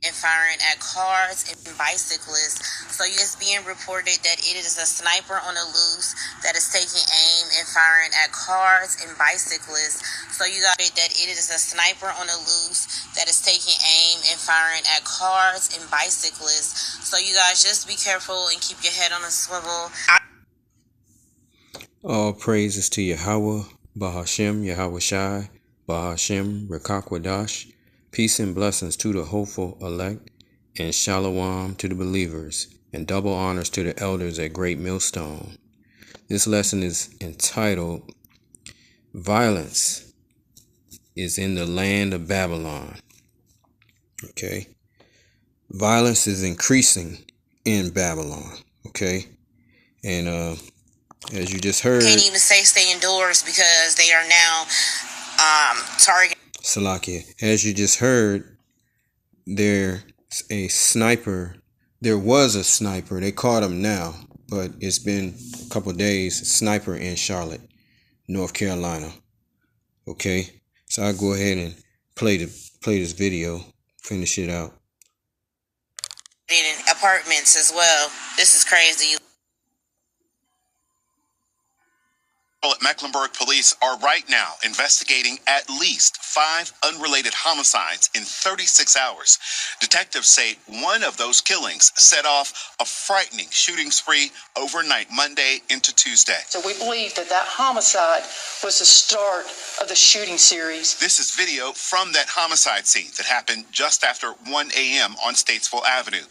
and firing at cars and bicyclists. So it's being reported that it is a sniper on the loose that is taking aim and firing at cars and bicyclists. So you got it that it is a sniper on the loose that is taking aim and firing at cars and bicyclists. So you guys just be careful and keep your head on a swivel. All praises to Yahweh, Bahashem, Yahweh Shai, Bahashem, Rekakwadash. Peace and blessings to the hopeful elect, and shalom to the believers, and double honors to the elders at Great Millstone. This lesson is entitled, Violence is in the Land of Babylon. Okay. Violence is increasing in Babylon. Okay. And as you just heard, Can't even say stay indoors because they are now targeting. Salakia, as you just heard, there's a sniper. There was a sniper. They caught him now, but it's been a couple of days. Sniper in Charlotte, North Carolina. Okay, so I'll go ahead and play this video, finish it out. In apartments as well. This is crazy. Mecklenburg police are right now investigating at least 5 unrelated homicides in 36 hours. Detectives say one of those killings set off a frightening shooting spree overnight, Monday into Tuesday. So we believe that homicide was the start of the shooting series. This is video from that homicide scene that happened just after 1 a.m. on Statesville Avenue.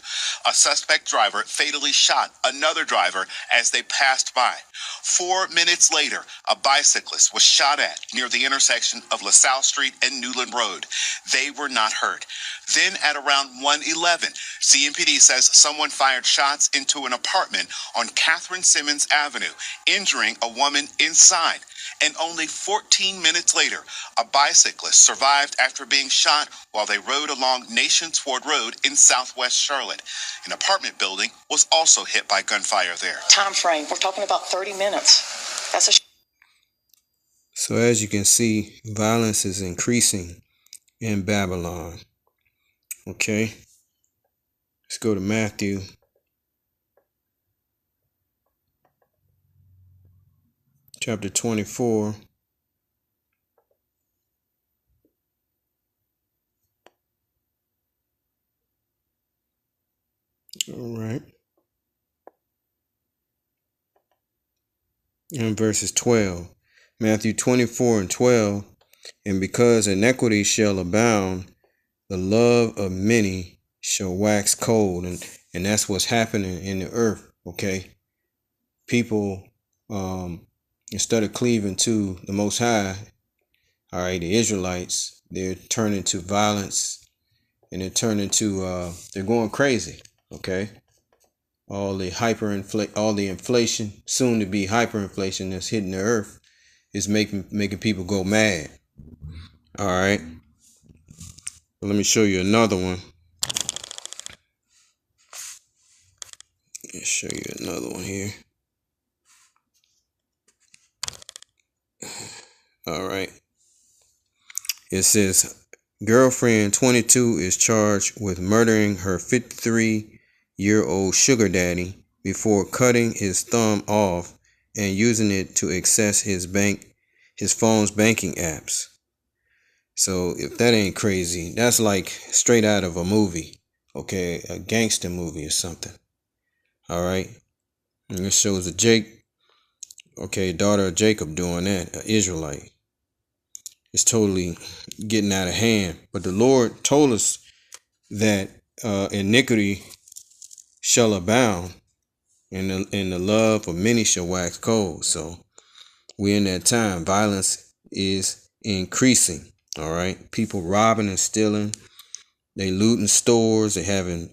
A suspect driver fatally shot another driver as they passed by. 4 minutes later, a bicyclist was shot at near the intersection of LaSalle Street and Newland Road. They were not hurt. Then at around 1:11, CMPD says someone fired shots into an apartment on Catherine Simmons Avenue, injuring a woman inside. And only 14 minutes later, a bicyclist survived after being shot while they rode along Nations Ford Road in southwest Charlotte. An apartment building was also hit by gunfire there. Time frame, we're talking about 30 minutes. That's a So as you can see, violence is increasing in Babylon. Okay, let's go to Matthew. Chapter 24. All right. And verses 12. Matthew 24:12. And because iniquity shall abound, the love of many shall wax cold. And that's what's happening in the earth. Okay. People, instead of cleaving to the Most High, all right, the Israelites, they're turning to violence, and they're turning to they're going crazy. Okay, all the inflation, soon to be hyperinflation that's hitting the earth, is making people go mad. All right, let me show you another one. Let's show you another one here. All right. It says, girlfriend 22 is charged with murdering her 53-year-old sugar daddy before cutting his thumb off and using it to access his phone's banking apps. So if that ain't crazy, that's like straight out of a movie, okay, a gangster movie or something. All right. And it shows daughter of Jacob doing that, an Israelite. It's totally getting out of hand. But the Lord told us that iniquity shall abound, and the love of many shall wax cold. So we're in that time. Violence is increasing. All right. People robbing and stealing. They looting stores. They having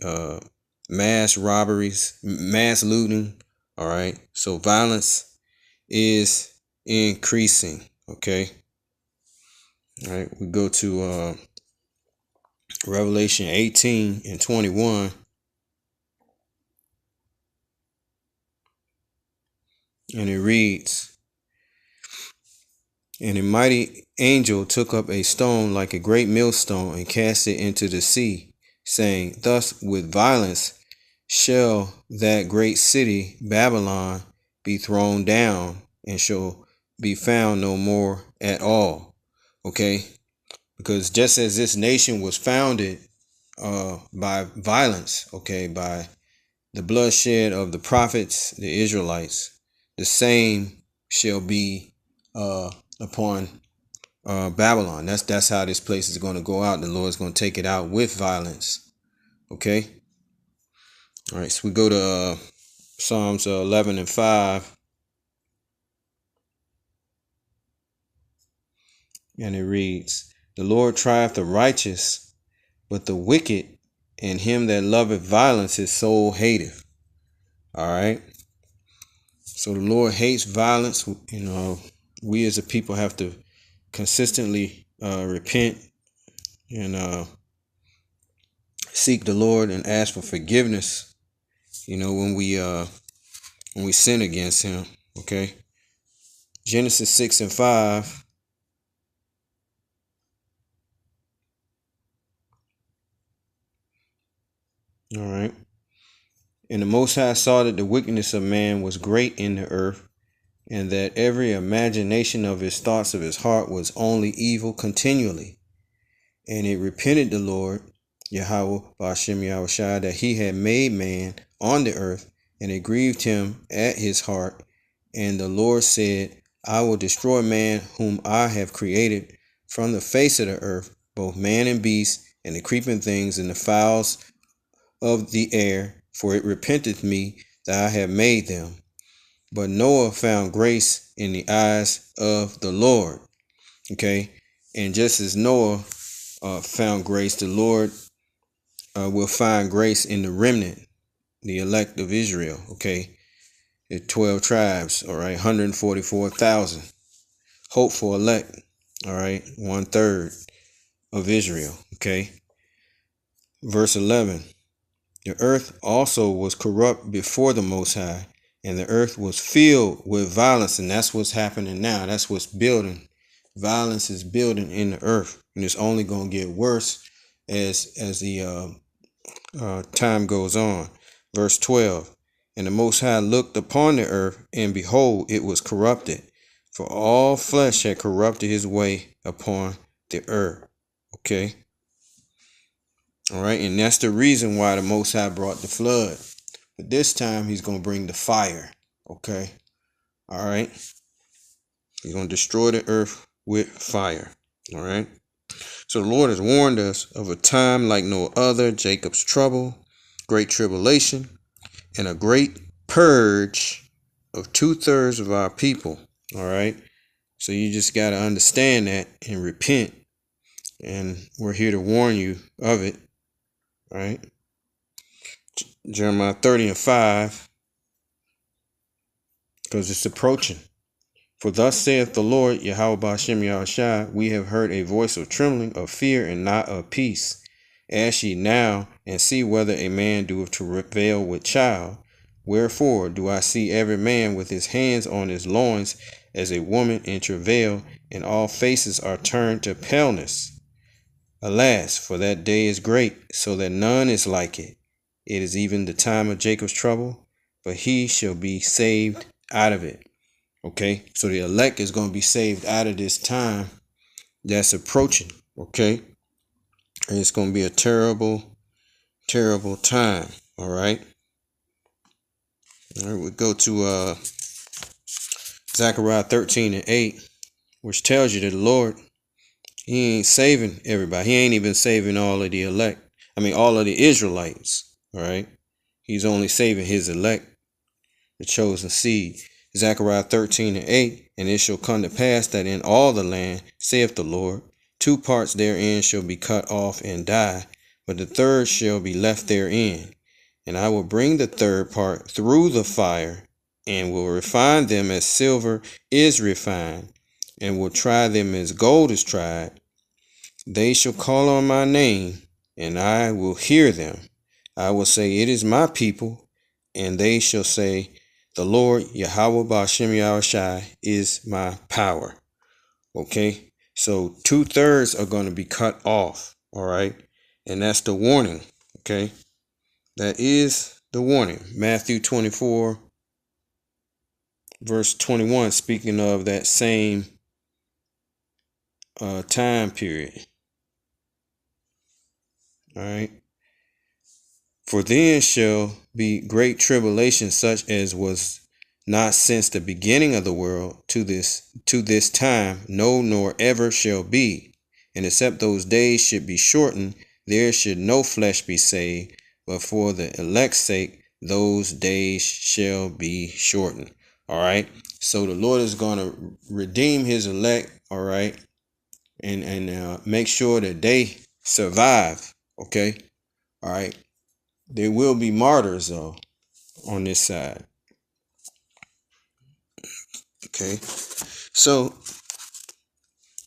mass robberies, mass looting. All right. So violence is increasing. Okay. All right, we go to Revelation 18:21. And it reads, and a mighty angel took up a stone like a great millstone and cast it into the sea, saying, thus with violence shall that great city Babylon be thrown down, and shall be found no more at all. Okay, because just as this nation was founded by violence, okay, by the bloodshed of the prophets, the Israelites, the same shall be upon Babylon. That's how this place is going to go out. The Lord's going to take it out with violence. Okay. All right. So we go to Psalms 11 and 5, and it reads, "The Lord trieth the righteous, but the wicked and him that loveth violence his soul hateth." All right. So the Lord hates violence. We as a people have to consistently repent and seek the Lord and ask for forgiveness. When we sin against Him. Okay. Genesis 6 and 5. All right. "And the Most High saw that the wickedness of man was great in the earth, and that every imagination of his thoughts of his heart was only evil continually. And it repented the Lord, Yahweh Ba'ashem Yahushua, that he had made man on the earth, and it grieved him at his heart. And the Lord said, I will destroy man whom I have created from the face of the earth, both man and beast, and the creeping things, and the fowls of the air, for it repenteth me that I have made them. But Noah found grace in the eyes of the Lord." Okay. And just as Noah found grace, the Lord will find grace in the remnant, the elect of Israel. Okay. The 12 tribes. All right. 144,000. Hopeful elect. All right. 1/3 of Israel. Okay. Verse 11. "The earth also was corrupt before the Most High, and the earth was filled with violence." And that's what's happening now. That's what's building. Violence is building in the earth, and it's only going to get worse as the time goes on. Verse 12. "And the Most High looked upon the earth, and behold, it was corrupted, for all flesh had corrupted his way upon the earth." Okay. All right. And that's the reason why the Most High brought the flood. But this time he's going to bring the fire. Okay. All right. He's going to destroy the earth with fire. All right. So the Lord has warned us of a time like no other, Jacob's trouble, great tribulation, and a great purge of 2/3 of our people. All right. So you just got to understand that and repent. And we're here to warn you of it. All right. Jeremiah 30 and 5. Because it's approaching. "For thus saith the Lord, Yahweh Ba'ashem Yahushua, we have heard a voice of trembling, of fear, and not of peace. Ask ye now, and see whether a man doeth travail with child. Wherefore do I see every man with his hands on his loins, as a woman in travail, and all faces are turned to paleness. Alas, for that day is great, so that none is like it. It is even the time of Jacob's trouble, but he shall be saved out of it." Okay. So the elect is going to be saved out of this time that's approaching. Okay. And it's going to be a terrible, terrible time. All right. All right. We go to Zechariah 13 and 8, which tells you that the Lord, he ain't saving everybody. He ain't even saving all of the elect. All of the Israelites. All right. He's only saving his elect, the chosen seed. Zechariah 13 and 8, "And it shall come to pass that in all the land, saith the Lord, 2 parts therein shall be cut off and die, but the third shall be left therein. And I will bring the third part through the fire, and will refine them as silver is refined, and will try them as gold is tried. They shall call on my name, and I will hear them. I will say, It is my people, and they shall say, The Lord, Yahweh Ba'ashem Yahushua, is my power." Okay. So 2/3 are going to be cut off. All right. And that's the warning. Okay. That is the warning. Matthew 24, verse 21, speaking of that same time period. All right. For then shall be great tribulation, such as was not since the beginning of the world to this time, no, nor ever shall be. And except those days should be shortened, there should no flesh be saved, but for the elect's sake, those days shall be shortened. All right. So the Lord is going to redeem his elect. All right. And make sure that they survive. Okay. All right. There will be martyrs, though, on this side. Okay. So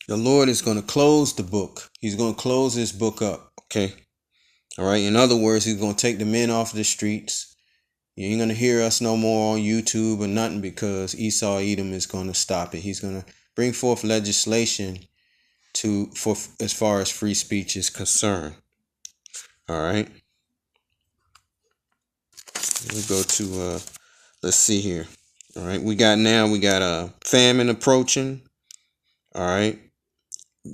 the Lord is going to close the book. He's going to close this book up. Okay. All right. In other words, he's going to take the men off the streets. You ain't going to hear us no more on YouTube or nothing, because Esau Edom is going to stop it. He's going to bring forth legislation for as far as free speech is concerned. All right. We go to let's see here. All right. We got a famine approaching. All right.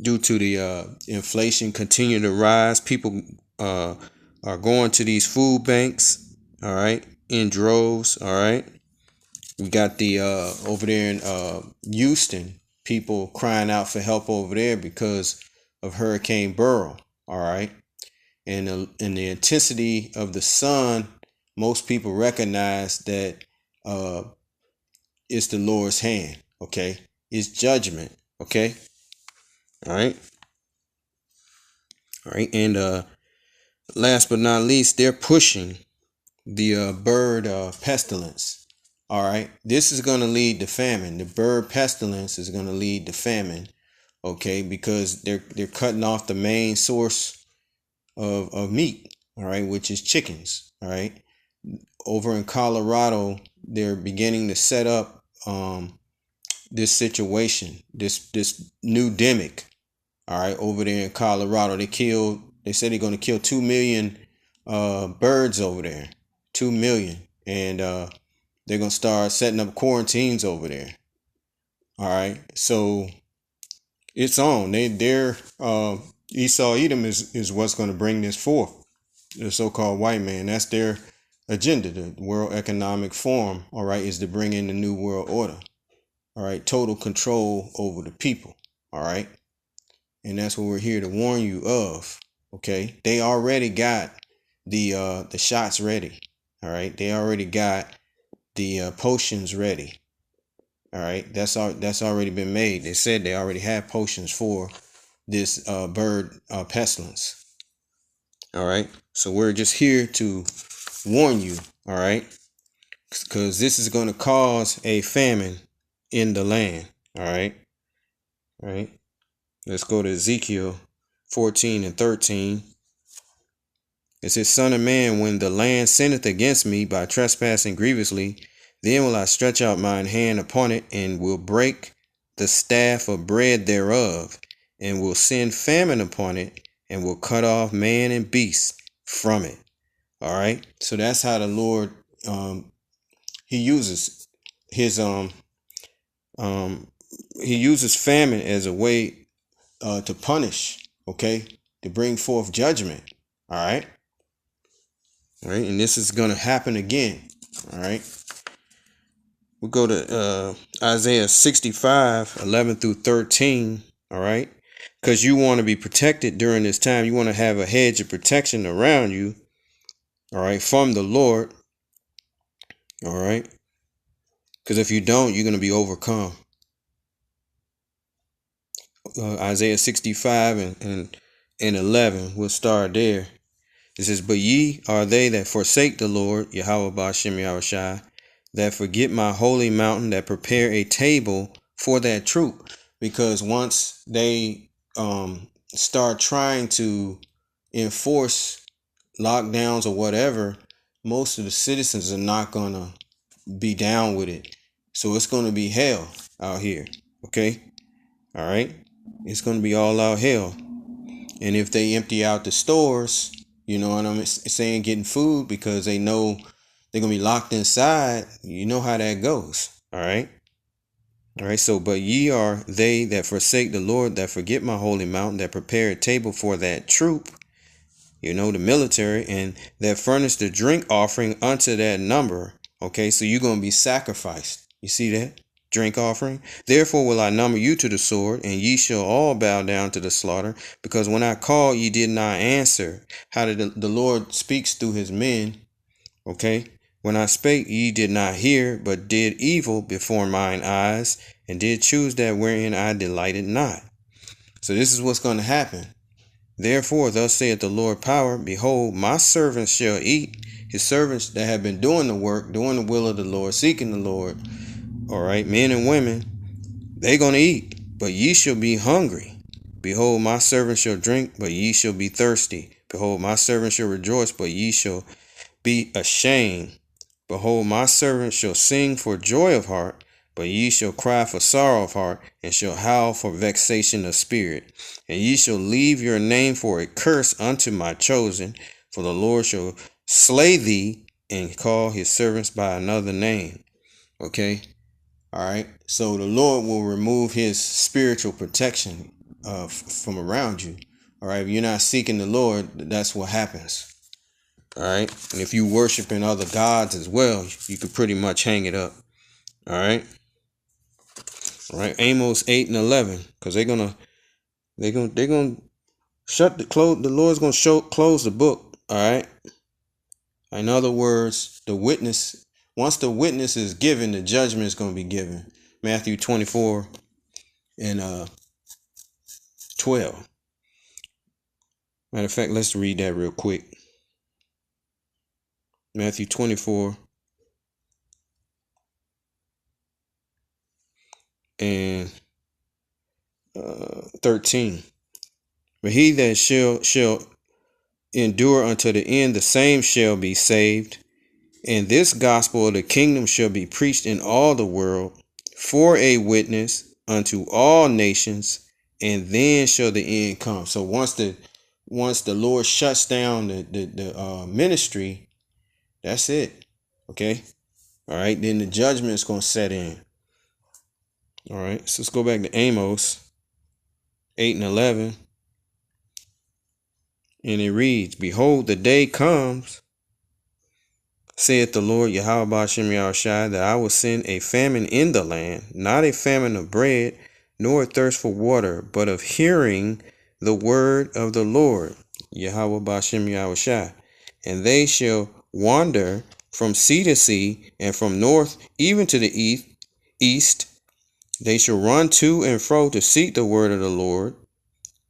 Due to the inflation continue to rise, people are going to these food banks. All right. In droves. All right. We got the over there in Houston, people crying out for help over there because of Hurricane Beryl. All right. And the intensity of the sun, most people recognize that it's the Lord's hand. Okay. It's judgment. Okay. All right. All right. And last but not least, they're pushing the bird pestilence. All right. This is going to lead to famine. The bird pestilence is going to lead to famine. Okay. Because they're cutting off the main source of meat. All right. Which is chickens. All right. Over in Colorado, they're beginning to set up this situation, this new demic. All right. Over there in Colorado, they said they're going to kill 2 million birds over there. 2 million. And they're going to start setting up quarantines over there. All right. So it's on. They're Esau Edom is what's going to bring this forth. The so-called white man. That's their agenda. The World Economic Forum, all right, is to bring in the new world order. All right. Total control over the people. All right. And that's what we're here to warn you of. Okay. They already got the shots ready. All right. They already got the potions ready. All right. That's already been made. They said they already have potions for this bird pestilence. All right. So we're just here to warn you. All right. Because this is going to cause a famine in the land. All right. All right. Let's go to Ezekiel 14 and 13. It says, Son of man, when the land sinneth against me by trespassing grievously, then will I stretch out mine hand upon it, and will break the staff of bread thereof, and will send famine upon it, and will cut off man and beast from it. All right. So that's how the Lord he uses his he uses famine as a way to punish, okay, to bring forth judgment. All right. All right. And this is going to happen again. All right. We'll go to Isaiah 65, 11 through 13. All right. Because you want to be protected during this time. You want to have a hedge of protection around you. All right. From the Lord. All right. Because if you don't, you're going to be overcome. Isaiah 65 and 11. We'll start there. It says, But ye are they that forsake the Lord, Yahweh Ba'ashem Yahushai, that forget my holy mountain, that prepare a table for that troop. Because once they start trying to enforce lockdowns or whatever, most of the citizens are not going to be down with it. So it's going to be hell out here. Okay? All right? It's going to be all out hell. And if they empty out the stores, you know what I'm saying, getting food because they know they're going to be locked inside, you know how that goes. All right. All right. So, but ye are they that forsake the Lord, that forget my holy mountain, that prepare a table for that troop, you know, the military, and that furnish the drink offering unto that number. Okay. So you're going to be sacrificed. You see that? Drink offering. Therefore will I number you to the sword, and ye shall all bow down to the slaughter, because when I called, ye did not answer. How did the Lord speaks through his men? Okay. When I spake, ye did not hear, but did evil before mine eyes, and did choose that wherein I delighted not. So this is what's going to happen. Therefore, thus saith the Lord power, behold, my servants shall eat. His servants that have been doing the work, doing the will of the Lord, seeking the Lord. All right, men and women, they going to eat, but ye shall be hungry. Behold, my servants shall drink, but ye shall be thirsty. Behold, my servants shall rejoice, but ye shall be ashamed. Behold, my servants shall sing for joy of heart, but ye shall cry for sorrow of heart, and shall howl for vexation of spirit. And ye shall leave your name for a curse unto my chosen, for the Lord shall slay thee, and call his servants by another name. Okay? All right. So the Lord will remove his spiritual protection from around you. All right. If you're not seeking the Lord, that's what happens. All right. And if you worshiping other gods as well, you could pretty much hang it up. All right. All right. Amos 8 and 11. Because they're gonna shut the close. The Lord's gonna close the book. All right. In other words, the witness, once the witness is given, the judgment is gonna be given. Matthew 24 and 12. Matter of fact, let's read that real quick. Matthew 24 and 13. But he that shall endure unto the end, the same shall be saved. And this gospel of the kingdom shall be preached in all the world for a witness unto all nations, and then shall the end come. So once the Lord shuts down the ministry, that's it. Okay. All right. Then the judgment is going to set in. All right. So let's go back to Amos 8 and 11. And it reads, behold, the day comes, saith the Lord Yahweh Ba'ashem Yahushai, that I will send a famine in the land, not a famine of bread, nor a thirst for water, but of hearing the word of the Lord Yahweh Ba'ashem Yahushai. And they shall wander from sea to sea, and from north even to the east. They shall run to and fro to seek the word of the Lord,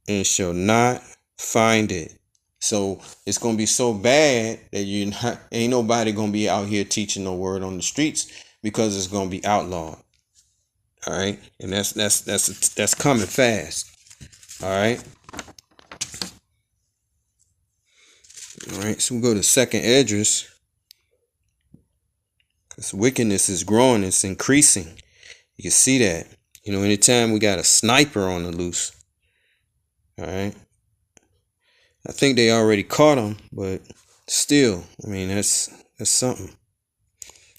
and shall not find it. So it's gonna be so bad that ain't nobody gonna be out here teaching the word on the streets, because it's gonna be outlawed. All right, and that's coming fast. All right. All right. So we go to second Esdras, because wickedness is growing, it's increasing. You can see that. You know, anytime we got a sniper on the loose. All right. I think they already caught him, but still, I mean, that's something.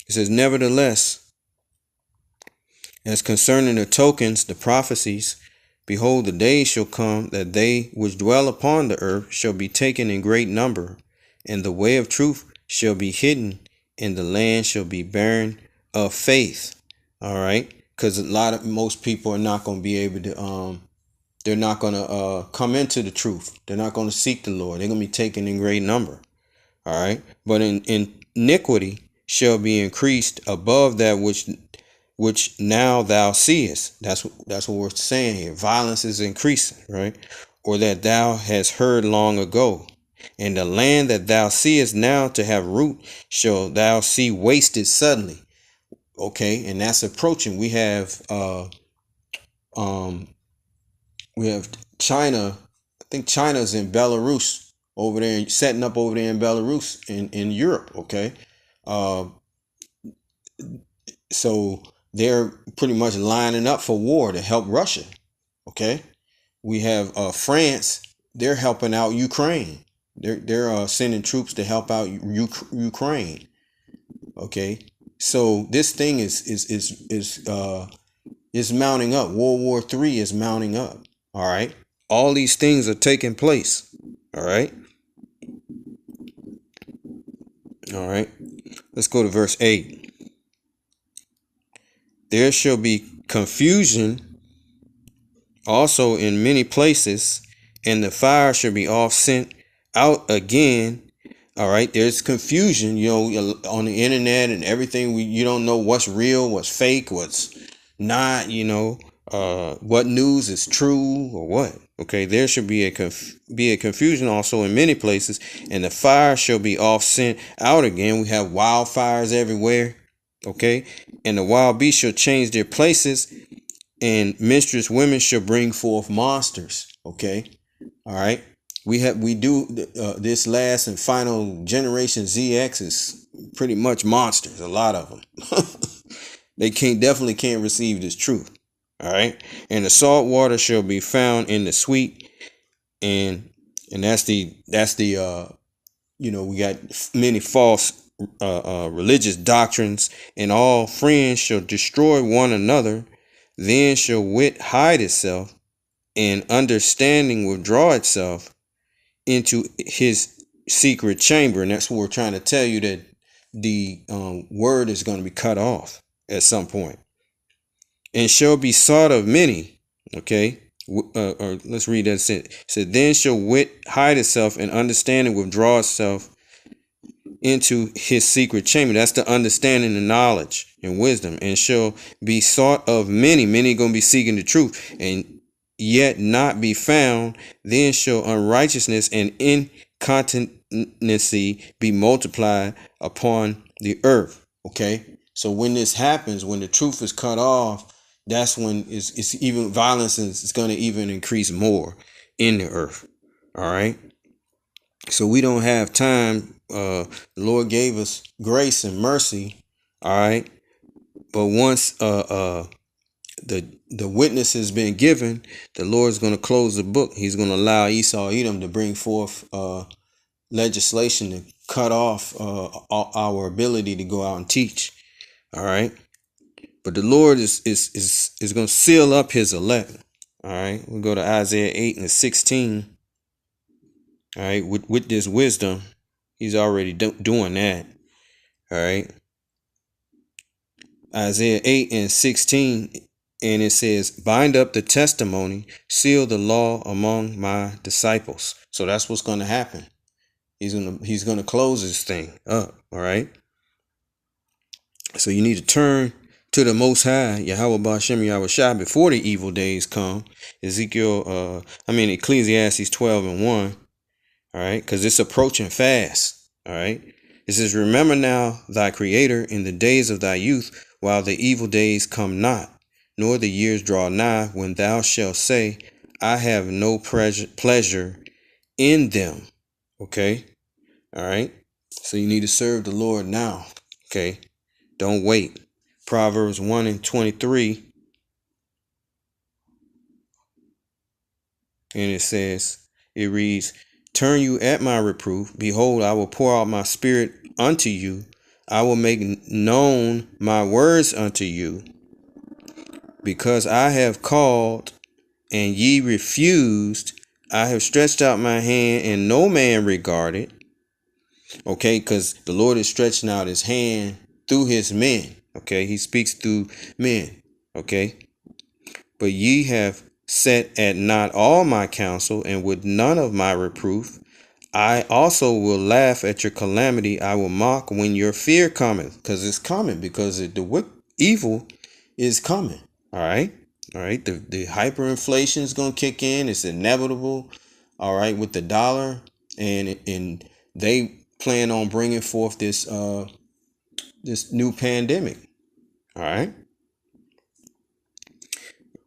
It says, nevertheless, as concerning the tokens, the prophecies, behold, the days shall come that they which dwell upon the earth shall be taken in great number, and the way of truth shall be hidden, and the land shall be barren of faith. All right, because most people are not going to be able to they're not going to come into the truth. They're not going to seek the Lord. They're going to be taken in great number. All right. But in iniquity shall be increased above that which now thou seest. That's what we're saying here. Violence is increasing, right? Or that thou hast heard long ago. And the land that thou seest now to have root shall thou see wasted suddenly. Okay, and that's approaching. We have China. I think China's in Belarus over there, setting up over there in Belarus in Europe. Okay. So they're pretty much lining up for war to help Russia. Okay. We have France they're helping out Ukraine. They're sending troops to help out Ukraine. Okay, so this thing is mounting up. World War III is mounting up. All right, all these things are taking place. All right, all right. Let's go to verse 8. There shall be confusion also in many places, and the fire shall be oft sent out again. All right, there's confusion, on the internet and everything. You don't know what's real, what's fake, what's not. What news is true or what. Okay, there should be a confusion also in many places, and the fire shall be oft sent out again. We have wildfires everywhere. Okay, and the wild beasts shall change their places, and minstrous women shall bring forth monsters. Okay, all right. We do this last and final generation ZX is pretty much monsters. A lot of them. They definitely can't receive this truth. All right, and the salt water shall be found in the sweet, and that's the we got many false religious doctrines, and all friends shall destroy one another. Then shall wit hide itself, and understanding withdraw itself into his secret chamber. And that's what we're trying to tell you, that the word is going to be cut off at some point, and shall be sought of many. Okay, or let's read that sentence. It said, then shall wit hide itself, and understanding withdraw itself into his secret chamber. That's the understanding and knowledge and wisdom. And shall be sought of many. Many going to be seeking the truth, and yet not be found. Then shall unrighteousness and incontinency be multiplied upon the earth. Okay, so when this happens, when the truth is cut off, that's when it's even violence is going to even increase more in the earth. All right, so we don't have time. The Lord gave us grace and mercy. All right, but once the witness has been given, the Lord's going to close the book. He's going to allow Esau, Edom to bring forth legislation to cut off our ability to go out and teach. All right, but the Lord is going to seal up his elect. All right, we'll go to Isaiah 8:16. All right, with this wisdom, he's already doing that. All right, Isaiah 8:16. And it says, bind up the testimony, seal the law among my disciples. So that's what's going to happen. He's going to close this thing up. All right. So you need to turn to the Most High, Yahweh Ba'Shem Yahushua, before the evil days come. Ecclesiastes 12:1. All right. Because it's approaching fast. All right. It says, remember now thy Creator in the days of thy youth, while the evil days come not, nor the years draw nigh, when thou shalt say, I have no pleasure in them. Okay. All right. So you need to serve the Lord now. Okay. Don't wait. Proverbs 1:23. And it reads, turn you at my reproof. Behold, I will pour out my spirit unto you. I will make known my words unto you. Because I have called, and ye refused, I have stretched out my hand, and no man regarded. Okay, because the Lord is stretching out his hand through his men. Okay, he speaks through men. Okay, but ye have set at naught all my counsel, and with none of my reproof. I also will laugh at your calamity. I will mock when your fear cometh, because it's coming, because the evil is coming. All right. All right. The hyperinflation is going to kick in. It's inevitable. All right. With the dollar, and they plan on bringing forth this new pandemic. All right.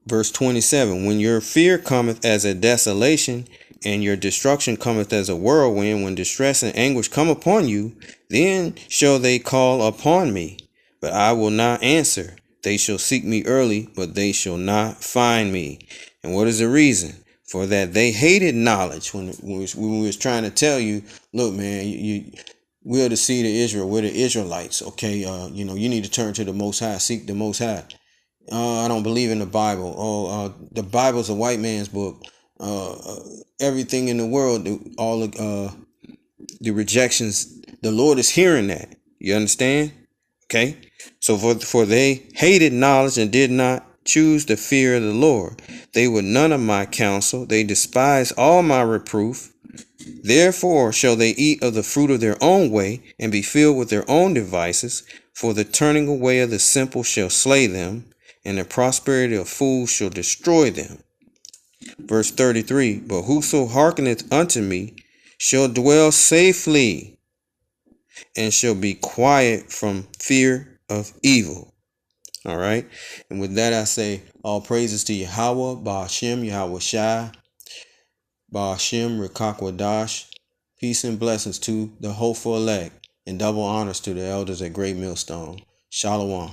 Verse 27. When your fear cometh as a desolation, and your destruction cometh as a whirlwind, when distress and anguish come upon you, then shall they call upon me, but I will not answer. They shall seek me early, but they shall not find me. And what is the reason? For that they hated knowledge when we was trying to tell you, look, man, we're the seed of Israel. We're the Israelites. Okay, you need to turn to the Most High, seek the Most High. I don't believe in the Bible. The Bible's a white man's book. Everything in the world, all the rejections, the Lord is hearing that. You understand? Okay. So for they hated knowledge and did not choose the fear of the Lord. They were none of my counsel. They despised all my reproof. Therefore shall they eat of the fruit of their own way and be filled with their own devices. For the turning away of the simple shall slay them, and the prosperity of fools shall destroy them. Verse 33, but whoso hearkeneth unto me shall dwell safely and shall be quiet from fear of evil. All right. And with that, I say all praises to Yahweh, Ba'ashem, Yahweh Shai, Ba'ashem, Rekakwadash. Peace and blessings to the hopeful elect, and double honors to the elders at Great Millstone. Shalom.